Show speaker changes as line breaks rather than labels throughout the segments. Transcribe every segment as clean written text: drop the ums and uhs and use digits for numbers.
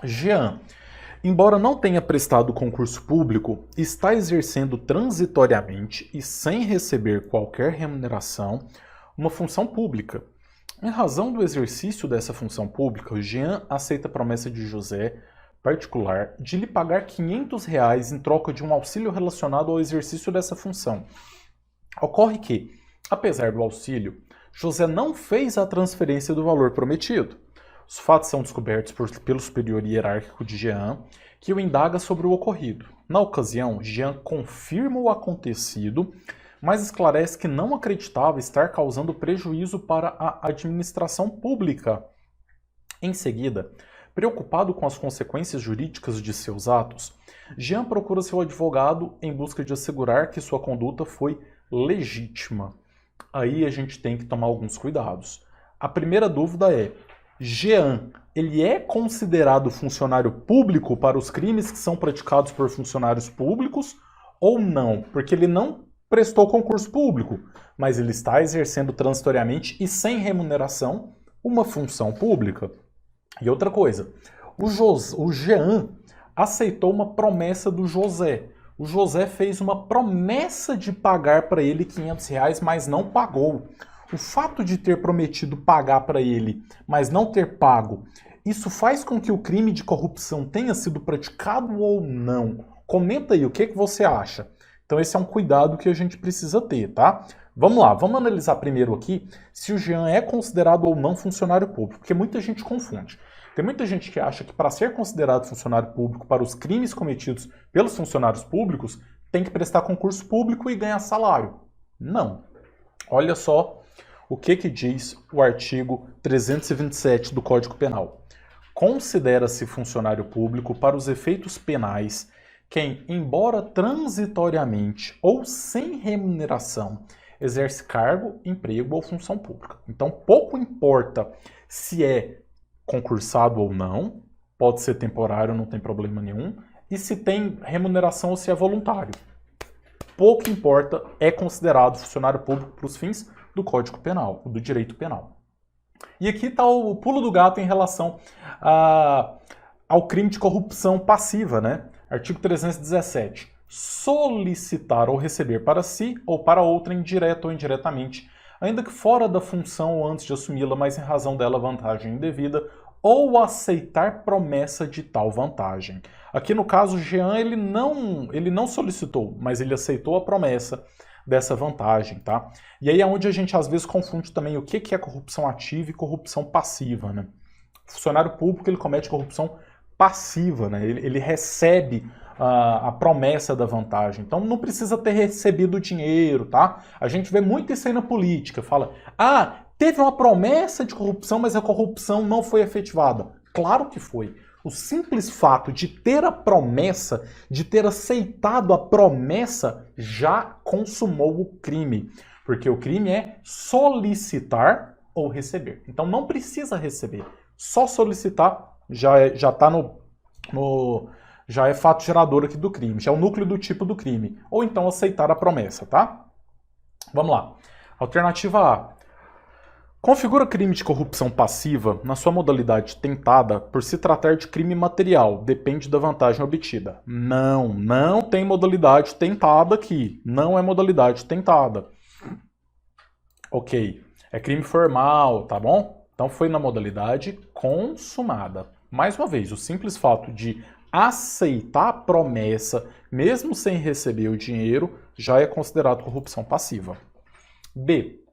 Jean, embora não tenha prestado concurso público, está exercendo transitoriamente e sem receber qualquer remuneração uma função pública. Em razão do exercício dessa função pública, Jean aceita a promessa de José, particular, de lhe pagar R$ 500 em troca de um auxílio relacionado ao exercício dessa função. Ocorre que, apesar do auxílio, José não fez a transferência do valor prometido. Os fatos são descobertos pelo superior hierárquico de Jean, que o indaga sobre o ocorrido. Na ocasião, Jean confirma o acontecido, mas esclarece que não acreditava estar causando prejuízo para a administração pública. Em seguida, preocupado com as consequências jurídicas de seus atos, Jean procura seu advogado em busca de assegurar que sua conduta foi legítima. Aí a gente tem que tomar alguns cuidados. A primeira dúvida é: Jean, ele é considerado funcionário público para os crimes que são praticados por funcionários públicos ou não? Porque ele não prestou concurso público, mas ele está exercendo transitoriamente e sem remuneração uma função pública. E outra coisa, o Jean aceitou uma promessa do José. O José fez uma promessa de pagar para ele R$ 500, mas não pagou. O fato de ter prometido pagar para ele, mas não ter pago, isso faz com que o crime de corrupção tenha sido praticado ou não? Comenta aí, o que você acha? Então esse é um cuidado que a gente precisa ter, tá? Vamos lá, vamos analisar primeiro aqui se o Jean é considerado ou não funcionário público, porque muita gente confunde. Tem muita gente que acha que para ser considerado funcionário público para os crimes cometidos pelos funcionários públicos, tem que prestar concurso público e ganhar salário. Não. Olha só o que diz o artigo 327 do Código Penal. Considera-se funcionário público para os efeitos penais quem, embora transitoriamente ou sem remuneração, exerce cargo, emprego ou função pública. Então, pouco importa se é concursado ou não, pode ser temporário, não tem problema nenhum, e se tem remuneração ou se é voluntário. Pouco importa, é considerado funcionário público para os fins do Código Penal, do direito penal. E aqui está o pulo do gato em relação ao crime de corrupção passiva, né? Artigo 317. Solicitar ou receber para si ou para outrem, direto ou indiretamente, ainda que fora da função ou antes de assumi-la, mas em razão dela vantagem indevida, ou aceitar promessa de tal vantagem. Aqui no caso, Jean ele não solicitou, mas ele aceitou a promessa dessa vantagem, tá? E aí é onde a gente às vezes confunde também o que é corrupção ativa e corrupção passiva, né? O funcionário público ele comete corrupção passiva, né? Ele recebe a promessa da vantagem. Então não precisa ter recebido o dinheiro, tá? A gente vê muito isso aí na política. Fala, teve uma promessa de corrupção, mas a corrupção não foi efetivada. Claro que foi. O simples fato de ter a promessa, de ter aceitado a promessa, já consumou o crime. Porque o crime é solicitar ou receber. Então não precisa receber. Só solicitar já é fato gerador aqui do crime, já é o núcleo do tipo do crime. Ou então aceitar a promessa, tá? Vamos lá. Alternativa A. Configura crime de corrupção passiva na sua modalidade tentada por se tratar de crime material, depende da vantagem obtida. Não tem modalidade tentada aqui. Não é modalidade tentada. Ok. É crime formal, tá bom? Então foi na modalidade consumada. Mais uma vez, o simples fato de aceitar a promessa, mesmo sem receber o dinheiro, já é considerado corrupção passiva. B.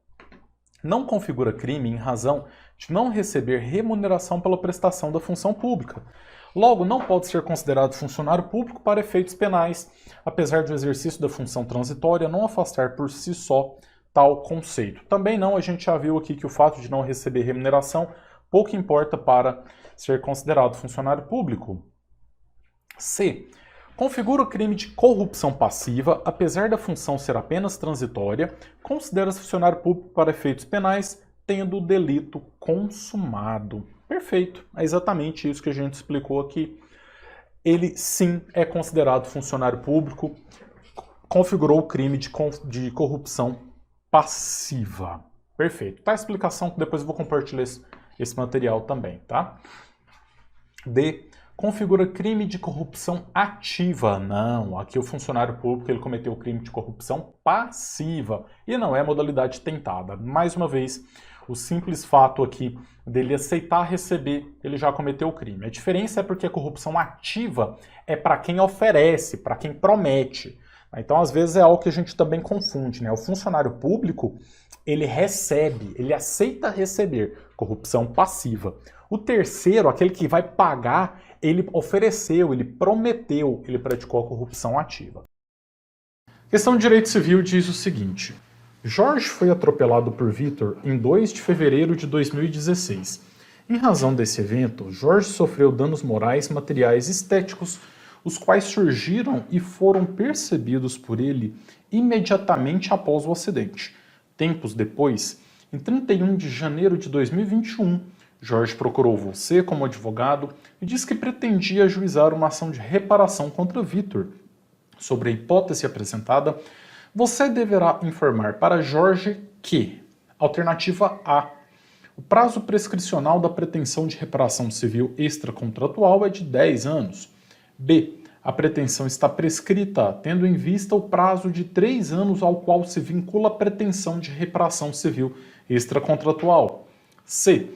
Não configura crime em razão de não receber remuneração pela prestação da função pública. Logo, não pode ser considerado funcionário público para efeitos penais, apesar do exercício da função transitória não afastar por si só tal conceito. Também não, a gente já viu aqui que o fato de não receber remuneração pouco importa para ser considerado funcionário público. C. Configura o crime de corrupção passiva, apesar da função ser apenas transitória, considera-se funcionário público para efeitos penais, tendo o delito consumado. Perfeito, é exatamente isso que a gente explicou aqui. Ele sim é considerado funcionário público, configurou o crime de corrupção passiva. Perfeito. Tá a explicação que depois eu vou compartilhar esse material também, tá? D. configura crime de corrupção ativa. Não, aqui o funcionário público ele cometeu crime de corrupção passiva e não é modalidade tentada. Mais uma vez, o simples fato aqui dele aceitar receber, ele já cometeu o crime. A diferença é porque a corrupção ativa é para quem oferece, para quem promete. Então, às vezes, é algo que a gente também confunde, né? O funcionário público, ele recebe, ele aceita receber, corrupção passiva. O terceiro, aquele que vai pagar, ele ofereceu, ele prometeu, ele praticou a corrupção ativa. A questão de direito civil diz o seguinte: Jorge foi atropelado por Vitor em 2 de fevereiro de 2016. Em razão desse evento, Jorge sofreu danos morais, materiais e estéticos, os quais surgiram e foram percebidos por ele imediatamente após o acidente. Tempos depois, em 31 de janeiro de 2021, Jorge procurou você como advogado e disse que pretendia ajuizar uma ação de reparação contra Vitor. Sobre a hipótese apresentada, você deverá informar para Jorge que, alternativa A, o prazo prescricional da pretensão de reparação civil extracontratual é de 10 anos. B. A pretensão está prescrita, tendo em vista o prazo de 3 anos ao qual se vincula a pretensão de reparação civil extracontratual. C.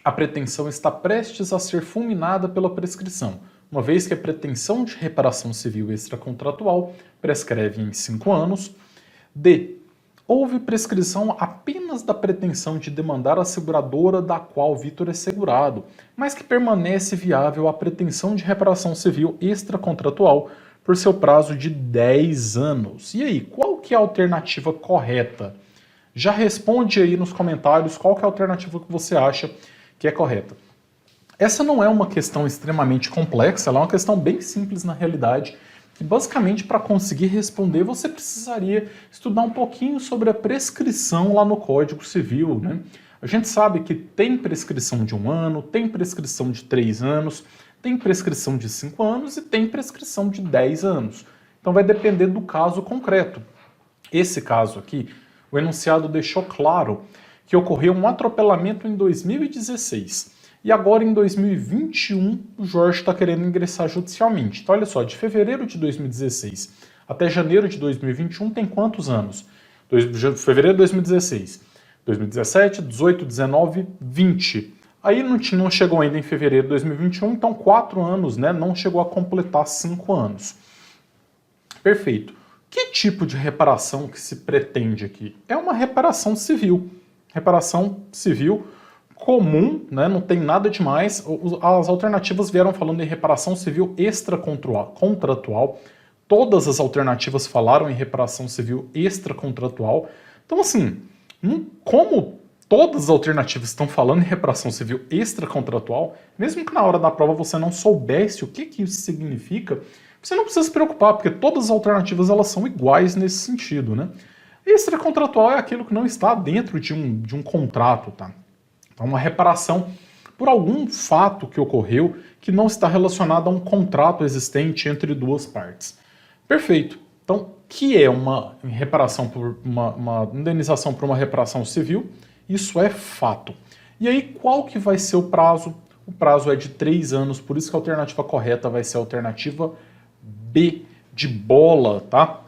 A pretensão está prestes a ser fulminada pela prescrição, uma vez que a pretensão de reparação civil extracontratual prescreve em 5 anos. D. Houve prescrição apenas da pretensão de demandar a seguradora da qual Vitor é segurado, mas que permanece viável a pretensão de reparação civil extracontratual por seu prazo de 10 anos. E aí, qual que é a alternativa correta? Já responde aí nos comentários qual que é a alternativa que você acha que é correta. Essa não é uma questão extremamente complexa, ela é uma questão bem simples na realidade, que basicamente para conseguir responder você precisaria estudar um pouquinho sobre a prescrição lá no Código Civil, né? A gente sabe que tem prescrição de 1 ano, tem prescrição de 3 anos, tem prescrição de 5 anos e tem prescrição de 10 anos. Então vai depender do caso concreto. Esse caso aqui, o enunciado deixou claro que ocorreu um atropelamento em 2016. E agora, em 2021, o Jorge está querendo ingressar judicialmente. Então, olha só, de fevereiro de 2016 até janeiro de 2021 tem quantos anos? Fevereiro de 2016, 2017, 18, 19, 20. Aí não chegou ainda em fevereiro de 2021, então 4 anos, né? Não chegou a completar 5 anos. Perfeito. Que tipo de reparação que se pretende aqui? É uma reparação civil. Reparação civil comum, né? Não tem nada demais. As alternativas vieram falando em reparação civil extracontratual. Todas as alternativas falaram em reparação civil extracontratual. Então, assim, como todas as alternativas estão falando em reparação civil extracontratual, mesmo que na hora da prova você não soubesse o que isso significa, você não precisa se preocupar, porque todas as alternativas elas são iguais nesse sentido, né? Extracontratual é aquilo que não está dentro de um contrato, tá? Então, uma reparação por algum fato que ocorreu que não está relacionado a um contrato existente entre duas partes. Perfeito. Então, que é uma reparação por uma indenização por uma reparação civil? Isso é fato. E aí, qual que vai ser o prazo? O prazo é de 3 anos, por isso que a alternativa correta vai ser a alternativa B, de bola, tá?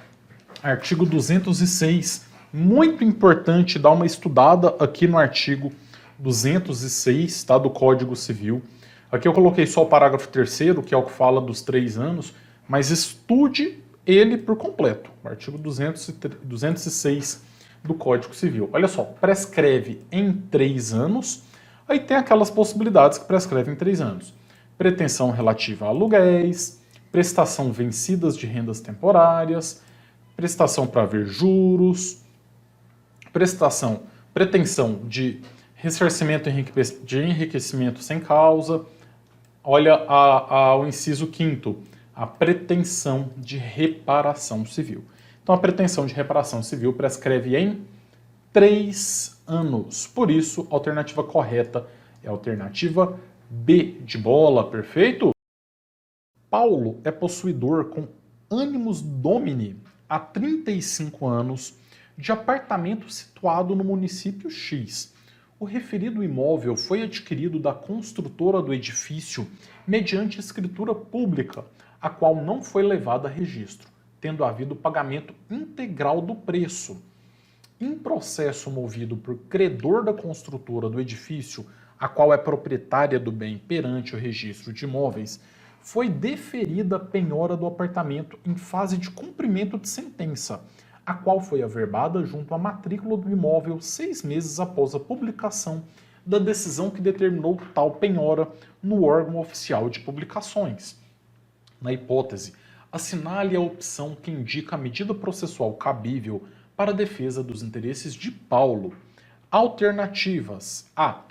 Artigo 206. Muito importante dar uma estudada aqui no artigo 206, tá, do Código Civil. Aqui eu coloquei só o parágrafo 3º, que é o que fala dos 3 anos, mas estude ele por completo. O artigo 206 do Código Civil. Olha só, prescreve em 3 anos, aí tem aquelas possibilidades que prescrevem em 3 anos. Pretensão relativa a aluguéis, prestação vencidas de rendas temporárias, prestação para ver juros, pretensão de ressarcimento de enriquecimento sem causa. Olha o inciso 5º, a pretensão de reparação civil. Então, a pretensão de reparação civil prescreve em 3 anos. Por isso, a alternativa correta é a alternativa B, de bola, perfeito? Paulo é possuidor com animus domini há 35 anos de apartamento situado no município X. o referido imóvel foi adquirido da construtora do edifício mediante escritura pública, a qual não foi levada a registro, tendo havido pagamento integral do preço. Em processo movido por credor da construtora do edifício, a qual é proprietária do bem perante o registro de imóveis, foi deferida a penhora do apartamento em fase de cumprimento de sentença, a qual foi averbada junto à matrícula do imóvel 6 meses após a publicação da decisão que determinou tal penhora no órgão oficial de publicações. Na hipótese, assinale a opção que indica a medida processual cabível para a defesa dos interesses de Paulo. Alternativas: A.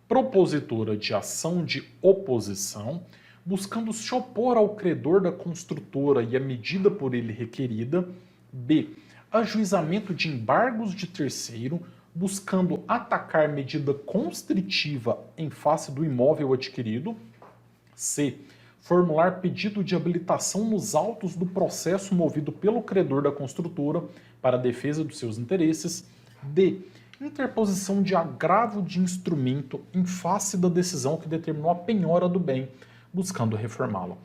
Propositora de ação de oposição, buscando se opor ao credor da construtora e à medida por ele requerida. B. Ajuizamento de embargos de terceiro, buscando atacar medida constritiva em face do imóvel adquirido. C. Formular pedido de habilitação nos autos do processo movido pelo credor da construtora para a defesa dos seus interesses. D. Interposição de agravo de instrumento em face da decisão que determinou a penhora do bem, buscando reformá-la.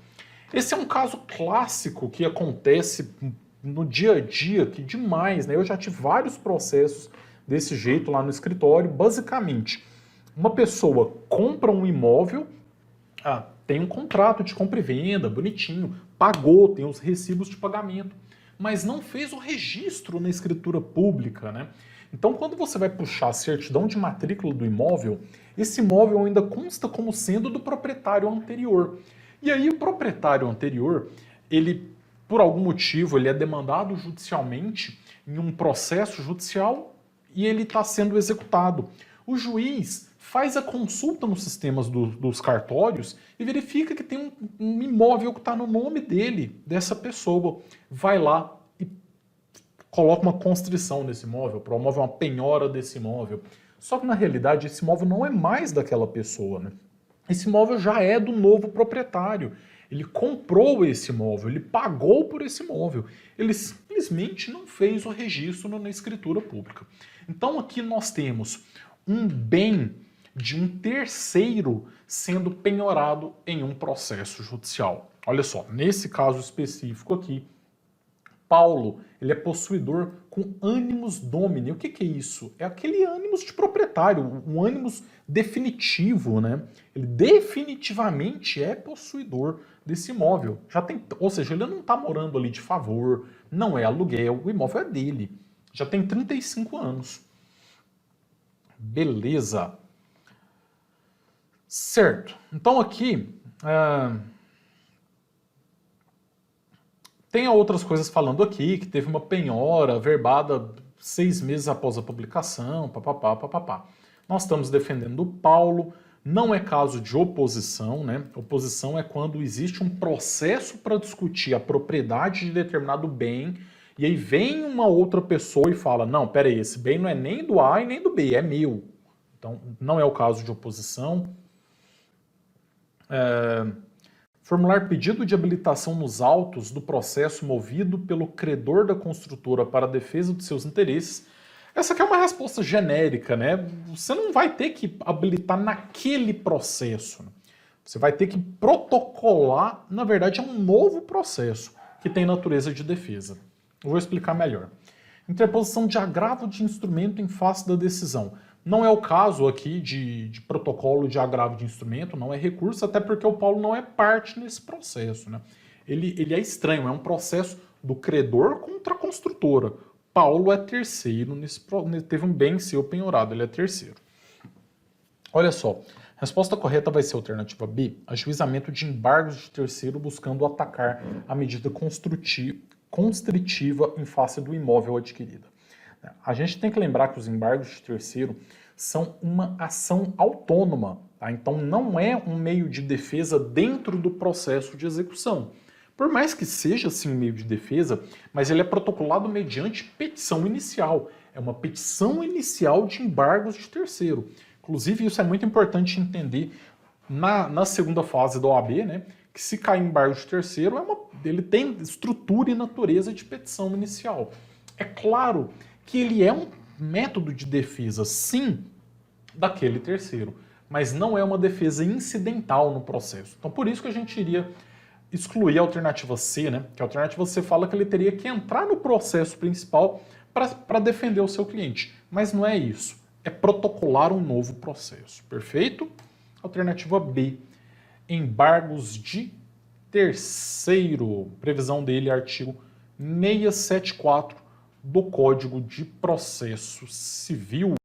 Esse é um caso clássico que acontece no dia a dia, que demais, né? Eu já tive vários processos desse jeito lá no escritório. Basicamente, uma pessoa compra um imóvel, tem um contrato de compra e venda, bonitinho, pagou, tem os recibos de pagamento, mas não fez o registro na escritura pública, né? Então, quando você vai puxar a certidão de matrícula do imóvel, esse imóvel ainda consta como sendo do proprietário anterior. E aí o proprietário anterior, ele, por algum motivo, ele é demandado judicialmente em um processo judicial e ele está sendo executado. O juiz faz a consulta nos sistemas dos cartórios e verifica que tem um imóvel que está no nome dele, dessa pessoa. Vai lá e coloca uma constrição nesse imóvel, promove uma penhora desse imóvel. Só que na realidade esse imóvel não é mais daquela pessoa, né? Esse imóvel já é do novo proprietário. Ele comprou esse imóvel, ele pagou por esse imóvel. Ele simplesmente não fez o registro na escritura pública. Então aqui nós temos um bem de um terceiro sendo penhorado em um processo judicial. Olha só, nesse caso específico aqui, Paulo, ele é possuidor com animus domini. O que é isso? É aquele animus de proprietário, um animus definitivo, né? Ele definitivamente é possuidor desse imóvel. Ou seja, ele não está morando ali de favor, não é aluguel, o imóvel é dele. Já tem 35 anos. Beleza. Certo. Então aqui tem outras coisas falando aqui, que teve uma penhora verbada 6 meses após a publicação, papapá, papapá. Nós estamos defendendo o Paulo, não é caso de oposição, né? Oposição é quando existe um processo para discutir a propriedade de determinado bem, e aí vem uma outra pessoa e fala, não, peraí, esse bem não é nem do A e nem do B, é meu. Então, não é o caso de oposição. Formular pedido de habilitação nos autos do processo movido pelo credor da construtora para a defesa dos seus interesses. Essa aqui é uma resposta genérica, né? Você não vai ter que habilitar naquele processo. Você vai ter que protocolar, na verdade, é um novo processo que tem natureza de defesa. Eu vou explicar melhor. Interposição de agravo de instrumento em face da decisão. Não é o caso aqui de protocolo de agravo de instrumento, não é recurso, até porque o Paulo não é parte nesse processo, né? Ele é estranho, é um processo do credor contra a construtora. Paulo é terceiro, teve um bem seu penhorado, ele é terceiro. Olha só, a resposta correta vai ser a alternativa B, ajuizamento de embargos de terceiro buscando atacar a medida constritiva em face do imóvel adquirido. A gente tem que lembrar que os embargos de terceiro são uma ação autônoma, tá? Então não é um meio de defesa dentro do processo de execução. Por mais que seja assim um meio de defesa, mas ele é protocolado mediante petição inicial. É uma petição inicial de embargos de terceiro. Inclusive isso é muito importante entender na segunda fase da OAB, né? Que se cair embargo de terceiro, ele tem estrutura e natureza de petição inicial. É claro que ele é um método de defesa, sim, daquele terceiro. Mas não é uma defesa incidental no processo. Então, por isso que a gente iria excluir a alternativa C, né? Que a alternativa C fala que ele teria que entrar no processo principal para defender o seu cliente. Mas não é isso. É protocolar um novo processo. Perfeito? Alternativa B. Embargos de terceiro. Previsão dele, artigo 674 do Código de Processo Civil.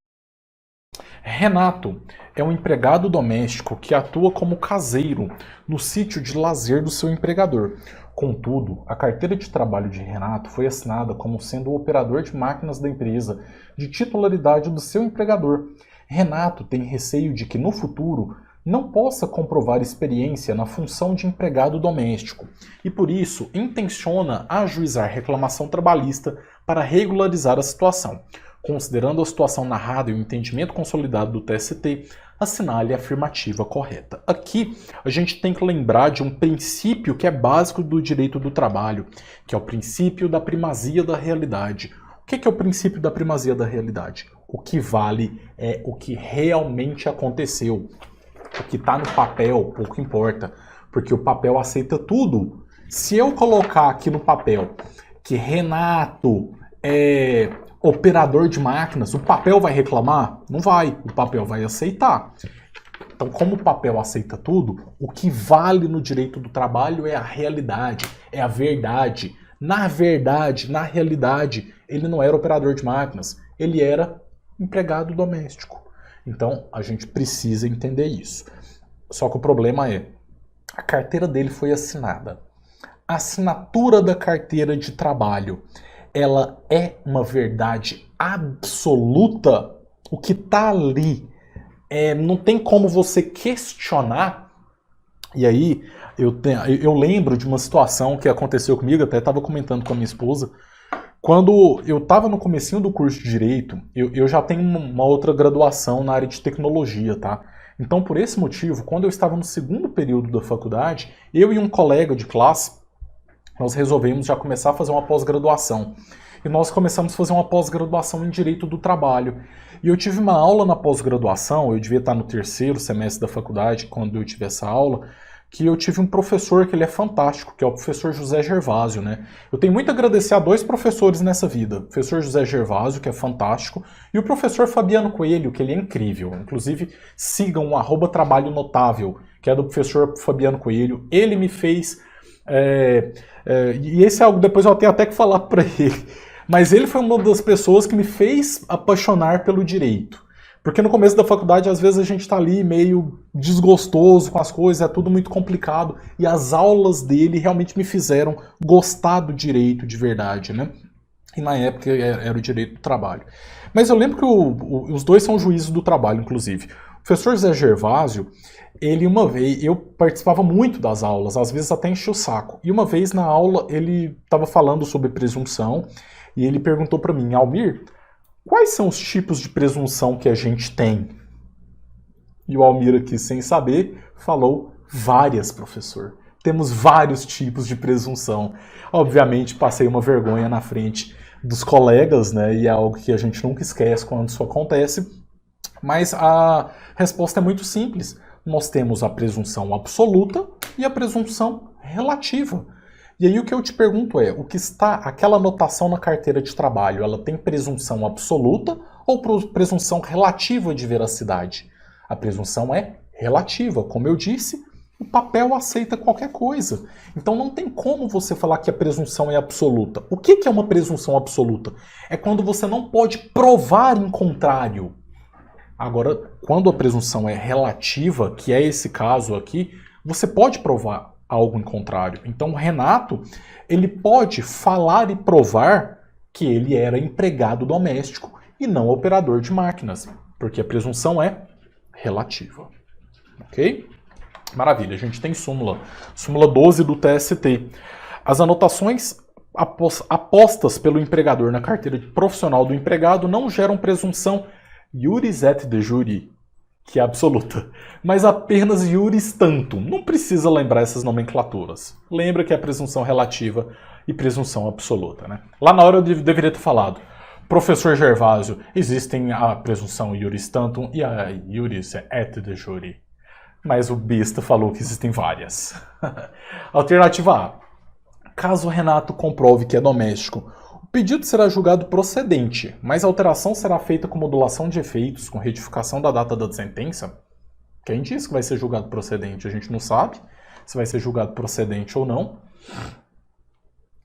Renato é um empregado doméstico que atua como caseiro no sítio de lazer do seu empregador. Contudo, a carteira de trabalho de Renato foi assinada como sendo o operador de máquinas da empresa, de titularidade do seu empregador. Renato tem receio de que no futuro não possa comprovar experiência na função de empregado doméstico e, por isso, intenciona ajuizar reclamação trabalhista para regularizar a situação. Considerando a situação narrada e o entendimento consolidado do TST, assinale a afirmativa correta. Aqui, a gente tem que lembrar de um princípio que é básico do direito do trabalho, que é o princípio da primazia da realidade. O que é o princípio da primazia da realidade? O que vale é o que realmente aconteceu. O que está no papel pouco importa, porque o papel aceita tudo. Se eu colocar aqui no papel que Renato é operador de máquinas, o papel vai reclamar? Não vai, o papel vai aceitar. Então, como o papel aceita tudo, o que vale no direito do trabalho é a realidade, é a verdade. Na verdade, na realidade, ele não era operador de máquinas, ele era empregado doméstico. Então, a gente precisa entender isso. Só que o problema é, a carteira dele foi assinada. A assinatura da carteira de trabalho, ela é uma verdade absoluta? O que está ali não tem como você questionar? E aí, eu lembro de uma situação que aconteceu comigo, até estava comentando com a minha esposa. Quando eu estava no comecinho do curso de Direito, eu já tenho uma outra graduação na área de tecnologia, tá? Então, por esse motivo, quando eu estava no segundo período da faculdade, eu e um colega de classe, nós resolvemos já começar a fazer uma pós-graduação. E nós começamos a fazer uma pós-graduação em Direito do Trabalho. E eu tive uma aula na pós-graduação, eu devia estar no terceiro semestre da faculdade, quando eu tive essa aula, que eu tive um professor que ele é fantástico, que é o professor José Gervásio, né? Eu tenho muito a agradecer a dois professores nessa vida. O professor José Gervásio, que é fantástico, e o professor Fabiano Coelho, que ele é incrível. Inclusive, sigam o @trabalho notável, que é do professor Fabiano Coelho. Ele me fez... e esse é algo depois eu tenho até que falar para ele. Mas ele foi uma das pessoas que me fez apaixonar pelo direito. Porque no começo da faculdade, às vezes, a gente está ali meio desgostoso com as coisas, é tudo muito complicado. E as aulas dele realmente me fizeram gostar do direito de verdade, né? E na época era o direito do trabalho. Mas eu lembro que os dois são juízes do trabalho, inclusive. O professor Zé Gervásio, ele uma vez, eu participava muito das aulas, às vezes até enchi o saco. E uma vez na aula ele estava falando sobre presunção e ele perguntou para mim, Almir, quais são os tipos de presunção que a gente tem? E o Almir aqui, sem saber, falou, várias, professor. Temos vários tipos de presunção. Obviamente, passei uma vergonha na frente dos colegas, né? E é algo que a gente nunca esquece quando isso acontece. Mas a resposta é muito simples. Nós temos a presunção absoluta e a presunção relativa. E aí o que eu te pergunto é, o que está, aquela anotação na carteira de trabalho, ela tem presunção absoluta ou presunção relativa de veracidade? A presunção é relativa. Como eu disse, o papel aceita qualquer coisa. Então não tem como você falar que a presunção é absoluta. O que é uma presunção absoluta? É quando você não pode provar em contrário. Agora, quando a presunção é relativa, que é esse caso aqui, você pode provar algo em contrário. Então, o Renato, ele pode falar e provar que ele era empregado doméstico e não operador de máquinas, porque a presunção é relativa. Ok? Maravilha, a gente tem súmula. Súmula 12 do TST. As anotações apostas pelo empregador na carteira profissional do empregado não geram presunção iuris et de jure, que é absoluta, mas apenas iuris tantum. Não precisa lembrar essas nomenclaturas. Lembra que é presunção relativa e presunção absoluta, né? Lá na hora eu deveria ter falado Professor Gervásio, existem a presunção iuris tantum e a iuris et de jure. Mas o besta falou que existem várias. Alternativa A. Caso Renato comprove que é doméstico, o pedido será julgado procedente, mas a alteração será feita com modulação de efeitos, com retificação da data da sentença. Quem diz que vai ser julgado procedente? A gente não sabe se vai ser julgado procedente ou não.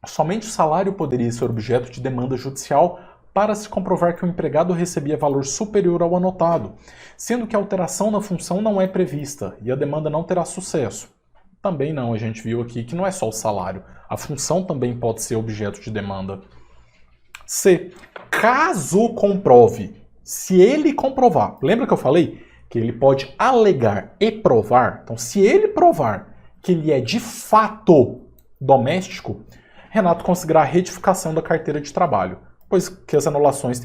Somente o salário poderia ser objeto de demanda judicial para se comprovar que o empregado recebia valor superior ao anotado, sendo que a alteração na função não é prevista e a demanda não terá sucesso. Também não, a gente viu aqui que não é só o salário, a função também pode ser objeto de demanda. C. Caso comprove, se ele comprovar, lembra que eu falei que ele pode alegar e provar? Então, se ele provar que ele é de fato doméstico, Renato conseguirá a retificação da carteira de trabalho, pois que as anotações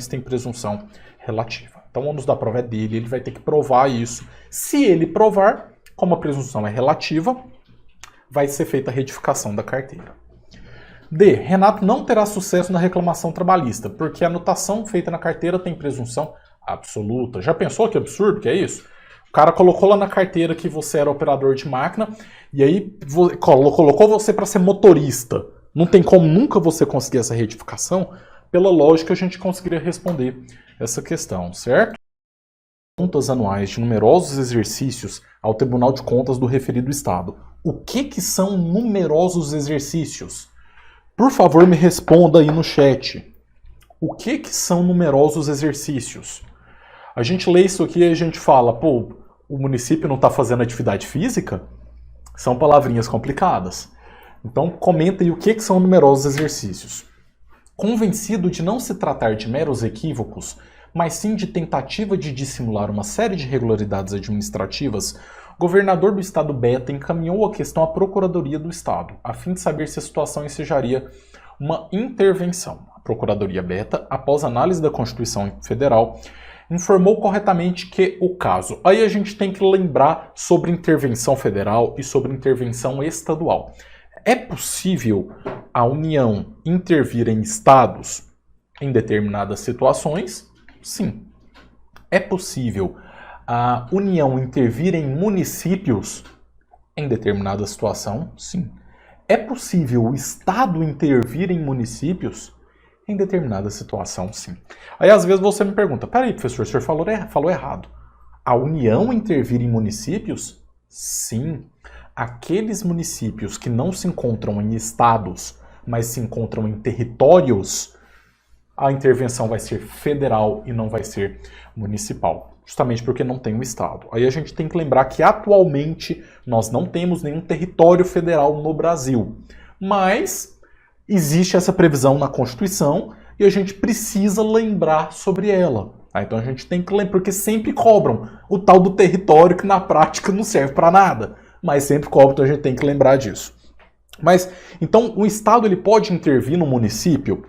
têm presunção relativa. Então, o ônus da prova é dele, ele vai ter que provar isso. Se ele provar, como a presunção é relativa, vai ser feita a retificação da carteira. D. Renato não terá sucesso na reclamação trabalhista, porque a anotação feita na carteira tem presunção absoluta. Já pensou que absurdo que é isso? O cara colocou lá na carteira que você era operador de máquina e aí colocou você para ser motorista. Não tem como nunca você conseguir essa retificação? Pela lógica, a gente conseguiria responder essa questão, certo? Contas anuais de numerosos exercícios ao Tribunal de Contas do referido Estado. O que são numerosos exercícios? Por favor, me responda aí no chat. O que são numerosos exercícios? A gente lê isso aqui e a gente fala, pô, o município não está fazendo atividade física? São palavrinhas complicadas. Então, comenta aí o que são numerosos exercícios. Convencido de não se tratar de meros equívocos, mas sim de tentativa de dissimular uma série de irregularidades administrativas, o governador do estado Beta encaminhou a questão à Procuradoria do Estado, a fim de saber se a situação ensejaria uma intervenção. A Procuradoria Beta, após análise da Constituição Federal, informou corretamente que o caso. Aí a gente tem que lembrar sobre intervenção federal e sobre intervenção estadual. É possível a União intervir em estados em determinadas situações? Sim. É possível a União intervir em municípios em determinada situação? Sim. É possível o Estado intervir em municípios em determinada situação? Sim. Aí às vezes você me pergunta, peraí, professor, o senhor falou errado. A União intervir em municípios? Sim. Aqueles municípios que não se encontram em estados, mas se encontram em territórios, a intervenção vai ser federal e não vai ser municipal, justamente porque não tem um estado. Aí a gente tem que lembrar que atualmente nós não temos nenhum território federal no Brasil, mas existe essa previsão na Constituição e a gente precisa lembrar sobre ela. Então a gente tem que lembrar, porque sempre cobram o tal do território que na prática não serve para nada. Mas sempre cobra, então a gente tem que lembrar disso. Mas, então, o Estado ele pode intervir no município?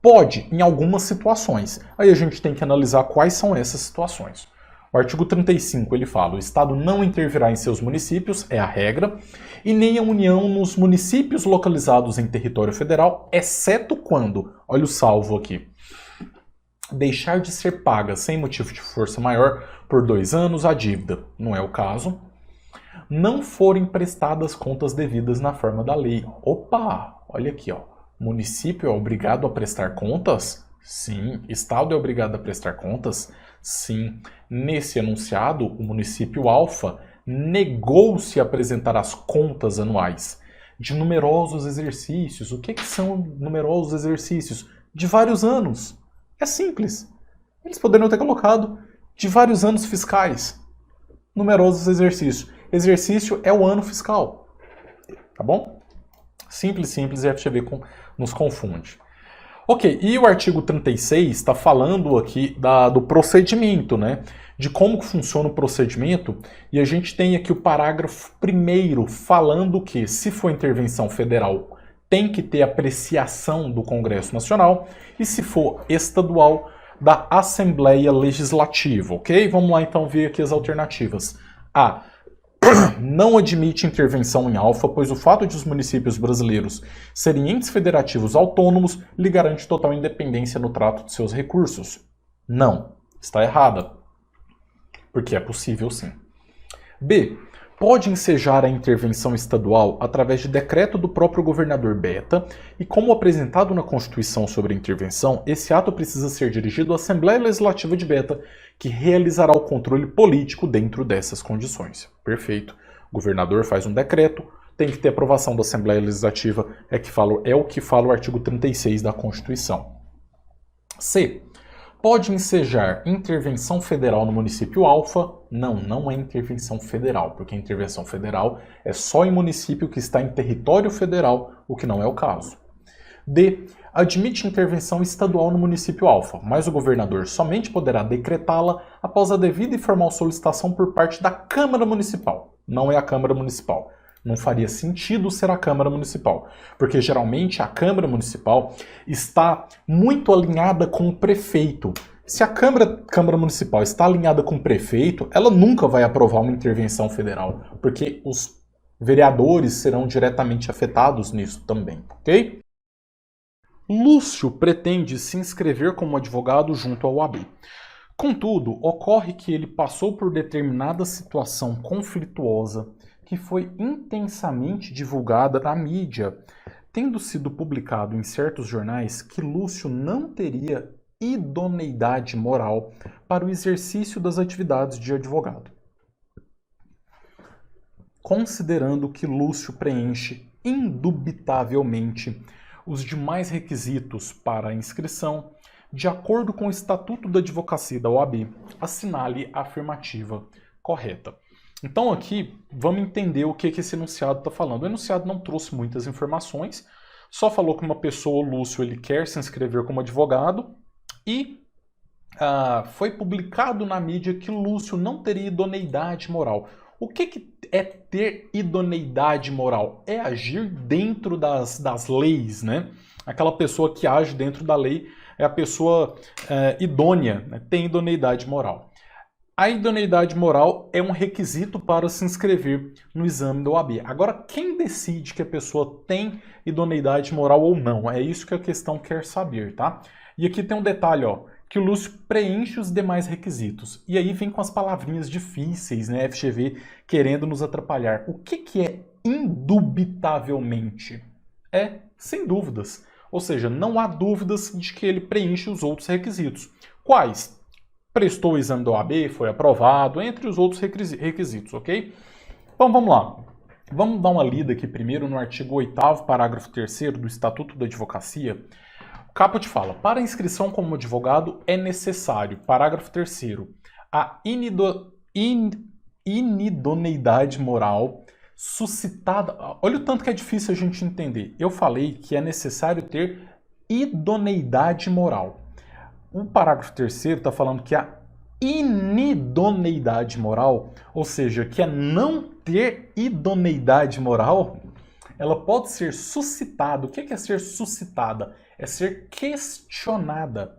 Pode, em algumas situações. Aí a gente tem que analisar quais são essas situações. O artigo 35, ele fala, o Estado não intervirá em seus municípios, é a regra, e nem a União nos municípios localizados em território federal, exceto quando, olha o salvo aqui, deixar de ser paga sem motivo de força maior por 2 anos a dívida, não é o caso, não forem prestadas contas devidas na forma da lei. Opa, olha aqui, ó. Município é obrigado a prestar contas? Sim. Estado é obrigado a prestar contas? Sim. Nesse enunciado, o município Alfa negou-se a apresentar as contas anuais de numerosos exercícios. O que são numerosos exercícios? De vários anos. É simples. Eles poderiam ter colocado de vários anos fiscais. Numerosos exercícios. Exercício é o ano fiscal, tá bom? Simples, e a FGV nos confunde. Ok, e o artigo 36 está falando aqui do procedimento, né? De como funciona o procedimento, e a gente tem aqui o parágrafo 1º falando que, se for intervenção federal, tem que ter apreciação do Congresso Nacional, e se for estadual, da Assembleia Legislativa, ok? Vamos lá então ver aqui as alternativas. A. não admite intervenção em alfa, pois o fato de os municípios brasileiros serem entes federativos autônomos lhe garante total independência no trato de seus recursos. Não, está errada, porque é possível sim. B. Pode ensejar a intervenção estadual através de decreto do próprio governador Beta, e como apresentado na Constituição sobre a intervenção, esse ato precisa ser dirigido à Assembleia Legislativa de Beta, que realizará o controle político dentro dessas condições. Perfeito. O governador faz um decreto, tem que ter aprovação da Assembleia Legislativa, é o que fala o artigo 36 da Constituição. C. Pode ensejar intervenção federal no município alfa? Não, não é intervenção federal, porque a intervenção federal é só em município que está em território federal, o que não é o caso. D. Admite intervenção estadual no município alfa, mas o governador somente poderá decretá-la após a devida e formal solicitação por parte da Câmara Municipal. Não é a Câmara Municipal. Não faria sentido ser a Câmara Municipal, porque geralmente a Câmara Municipal está muito alinhada com o prefeito. Se a Câmara Municipal está alinhada com o prefeito, ela nunca vai aprovar uma intervenção federal, porque os vereadores serão diretamente afetados nisso também, ok? Lúcio pretende se inscrever como advogado junto ao OAB. Contudo, ocorre que ele passou por determinada situação conflituosa que foi intensamente divulgada na mídia, tendo sido publicado em certos jornais que Lúcio não teria idoneidade moral para o exercício das atividades de advogado. Considerando que Lúcio preenche indubitavelmente os demais requisitos para a inscrição, de acordo com o Estatuto da Advocacia da OAB, assinale a afirmativa correta. Então aqui, vamos entender o que esse enunciado está falando. O enunciado não trouxe muitas informações, só falou que uma pessoa, o Lúcio, ele quer se inscrever como advogado e foi publicado na mídia que Lúcio não teria idoneidade moral. O que é ter idoneidade moral? É agir dentro das leis, né? Aquela pessoa que age dentro da lei é a pessoa idônea, né? Tem idoneidade moral. A idoneidade moral é um requisito para se inscrever no exame da OAB. Agora, quem decide que a pessoa tem idoneidade moral ou não? É isso que a questão quer saber, tá? E aqui tem um detalhe, ó, que o Lúcio preenche os demais requisitos. E aí vem com as palavrinhas difíceis, né? FGV querendo nos atrapalhar. O que é indubitavelmente? É sem dúvidas. Ou seja, não há dúvidas de que ele preenche os outros requisitos. Quais? Prestou o exame da OAB, foi aprovado, entre os outros requisitos, ok? Então vamos lá. Vamos dar uma lida aqui primeiro no artigo 8º, parágrafo 3º do Estatuto da Advocacia. O caput fala, para inscrição como advogado é necessário, parágrafo 3º, a inidoneidade moral suscitada... Olha o tanto que é difícil a gente entender. Eu falei que é necessário ter idoneidade moral. O parágrafo 3º está falando que a inidoneidade moral, ou seja, que é não ter idoneidade moral, ela pode ser suscitada. O que é ser suscitada? É ser questionada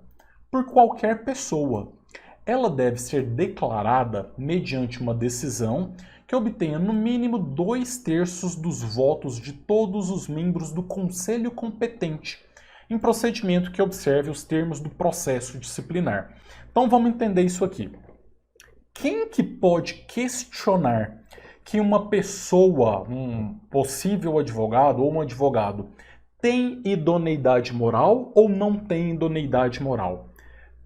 por qualquer pessoa. Ela deve ser declarada mediante uma decisão que obtenha no mínimo 2/3 dos votos de todos os membros do conselho competente, em procedimento que observe os termos do processo disciplinar. Então vamos entender isso aqui. Quem que pode questionar que uma pessoa, um possível advogado ou um advogado, tem idoneidade moral ou não tem idoneidade moral?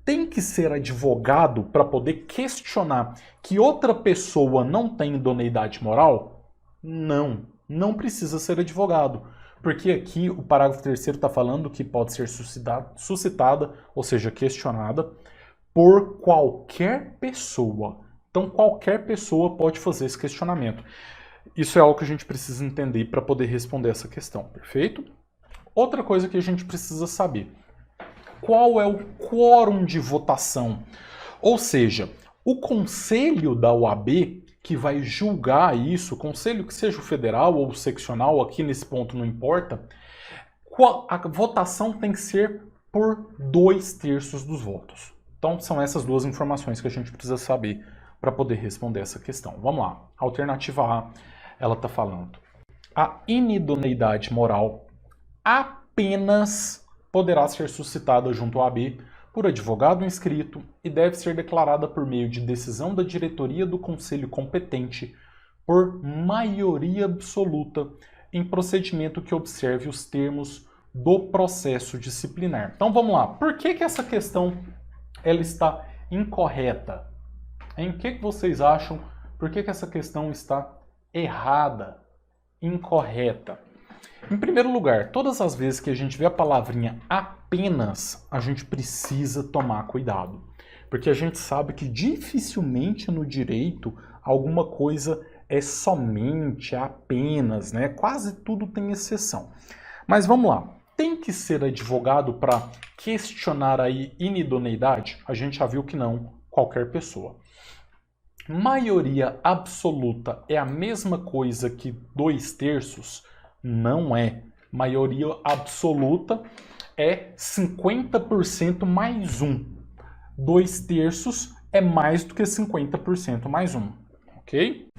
Tem que ser advogado para poder questionar que outra pessoa não tem idoneidade moral? Não, não precisa ser advogado. Porque aqui o parágrafo 3º está falando que pode ser suscitada, ou seja, questionada, por qualquer pessoa. Então qualquer pessoa pode fazer esse questionamento. Isso é algo que a gente precisa entender para poder responder essa questão, perfeito? Outra coisa que a gente precisa saber, qual é o quórum de votação? Ou seja, o conselho da OAB que vai julgar isso, conselho que seja o federal ou o seccional, aqui nesse ponto não importa, a votação tem que ser por 2/3 dos votos. Então são essas duas informações que a gente precisa saber para poder responder essa questão. Vamos lá. Alternativa A, ela está falando: a inidoneidade moral apenas poderá ser suscitada junto ao AB por advogado inscrito e deve ser declarada por meio de decisão da diretoria do conselho competente por maioria absoluta em procedimento que observe os termos do processo disciplinar. Então vamos lá. Por que essa questão ela está incorreta? Em que vocês acham? Por que essa questão está errada, incorreta? Em primeiro lugar, todas as vezes que a gente vê a palavrinha apenas, a gente precisa tomar cuidado. Porque a gente sabe que dificilmente no direito alguma coisa é somente, é apenas, né? Quase tudo tem exceção. Mas vamos lá. Tem que ser advogado para questionar a inidoneidade? A gente já viu que não, qualquer pessoa. Maioria absoluta é a mesma coisa que 2/3? Não é. Maioria absoluta é 50% mais 1. 2/3 é mais do que 50% mais 1, ok?